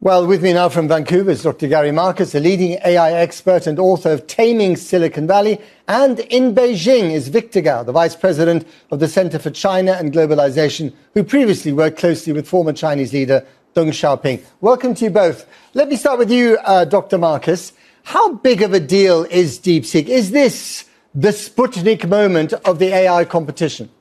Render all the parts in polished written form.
Well, with me now from Vancouver is Dr. Gary Marcus, a leading AI expert and author of Taming Silicon Valley. And in Beijing is Victor Gao, the Vice President of the Center for China and Globalization, who previously worked closely with former Chinese leader Deng Xiaoping. Welcome to you both. Let me start with you, Dr. Marcus. How big of a deal is DeepSeek? Is this the Sputnik moment of the AI competition?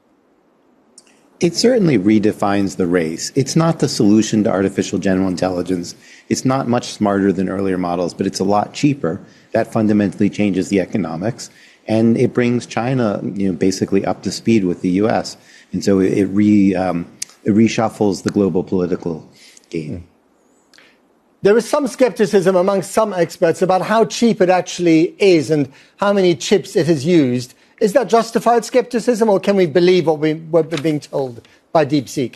It certainly redefines the race. It's not the solution to artificial general intelligence. It's not much smarter than earlier models, but it's a lot cheaper. That fundamentally changes the economics, and it brings China, basically up to speed with the U.S. And so it reshuffles the global political game. There is some skepticism among some experts about how cheap it actually is and how many chips it has used. Is that justified skepticism, or can we believe what we're being told by DeepSeek?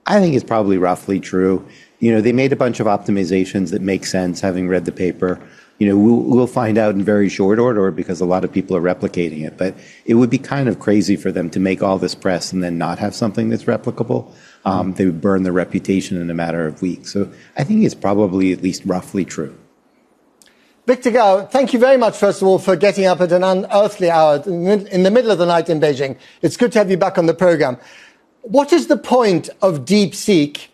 I think it's probably roughly true. They made a bunch of optimizations that make sense, having read the paper. We'll find out in very short order because a lot of people are replicating it. But it would be kind of crazy for them to make all this press and then not have something that's replicable. They would burn their reputation in a matter of weeks. So I think it's probably at least roughly true. Victor Gao, thank you very much, first of all, for getting up at an unearthly hour in the middle of the night in Beijing. It's good to have you back on the program. What is the point of DeepSeek?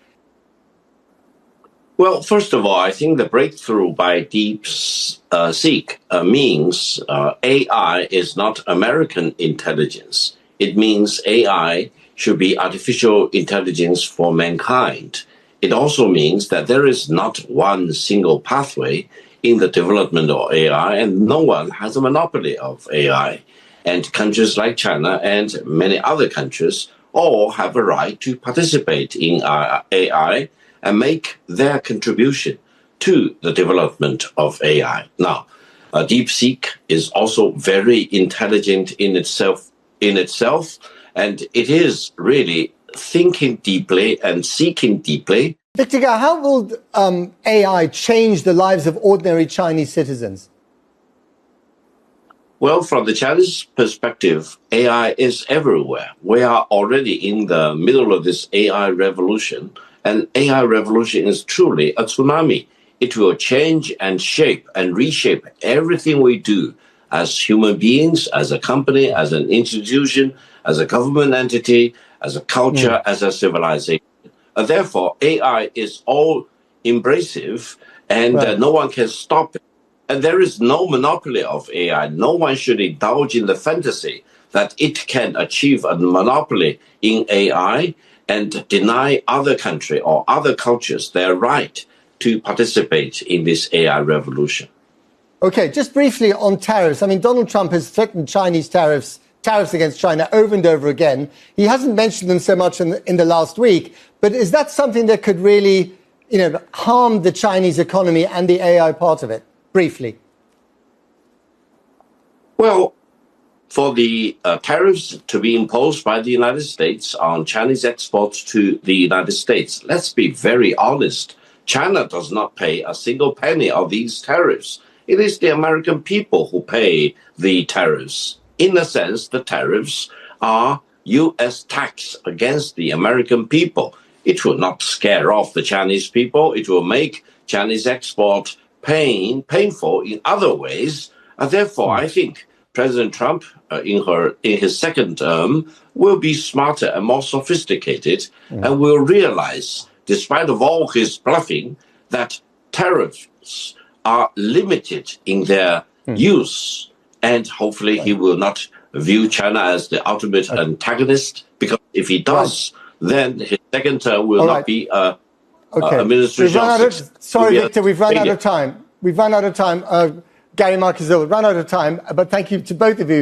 Well, first of all, I think the breakthrough by DeepSeek means AI is not American intelligence. It means AI should be artificial intelligence for mankind. It also means that there is not one single pathway in the development of AI, and no one has a monopoly of AI. And countries like China and many other countries all have a right to participate in AI and make their contribution to the development of AI. Now, DeepSeek is also very intelligent in itself, and it is really thinking deeply and seeking deeply. Victor Gao, how will AI change the lives of ordinary Chinese citizens? Well, from the Chinese perspective, AI is everywhere. We are already in the middle of this AI revolution, and AI revolution is truly a tsunami. It will change and shape and reshape everything we do as human beings, as a company, as an institution, as a government entity, as a culture, as a civilization. Therefore, AI is all embracive, and no one can stop it. And there is no monopoly of AI. No one should indulge in the fantasy that it can achieve a monopoly in AI and deny other country or other cultures their right to participate in this AI revolution. Okay, just briefly on tariffs. I mean, Donald Trump has threatened Chinese tariffs against China over and over again. He hasn't mentioned them so much in the last week, but is that something that could really, harm the Chinese economy and the AI part of it? Briefly. Well, for the tariffs to be imposed by the United States on Chinese exports to the United States, let's be very honest. China does not pay a single penny of these tariffs. It is the American people who pay the tariffs. In a sense, the tariffs are U.S. tax against the American people. It will not scare off the Chinese people. It will make Chinese export painful in other ways. Therefore, I think President Trump, in his second term, will be smarter and more sophisticated and will realize, despite of all his bluffing, that tariffs are limited in their use. And hopefully he will not view China as the ultimate antagonist, because if he does, then his second term will not be a administration. Sorry, Victor, we've run out of time. We've run out of time. Gary Marcus, we've run out of time, but thank you to both of you.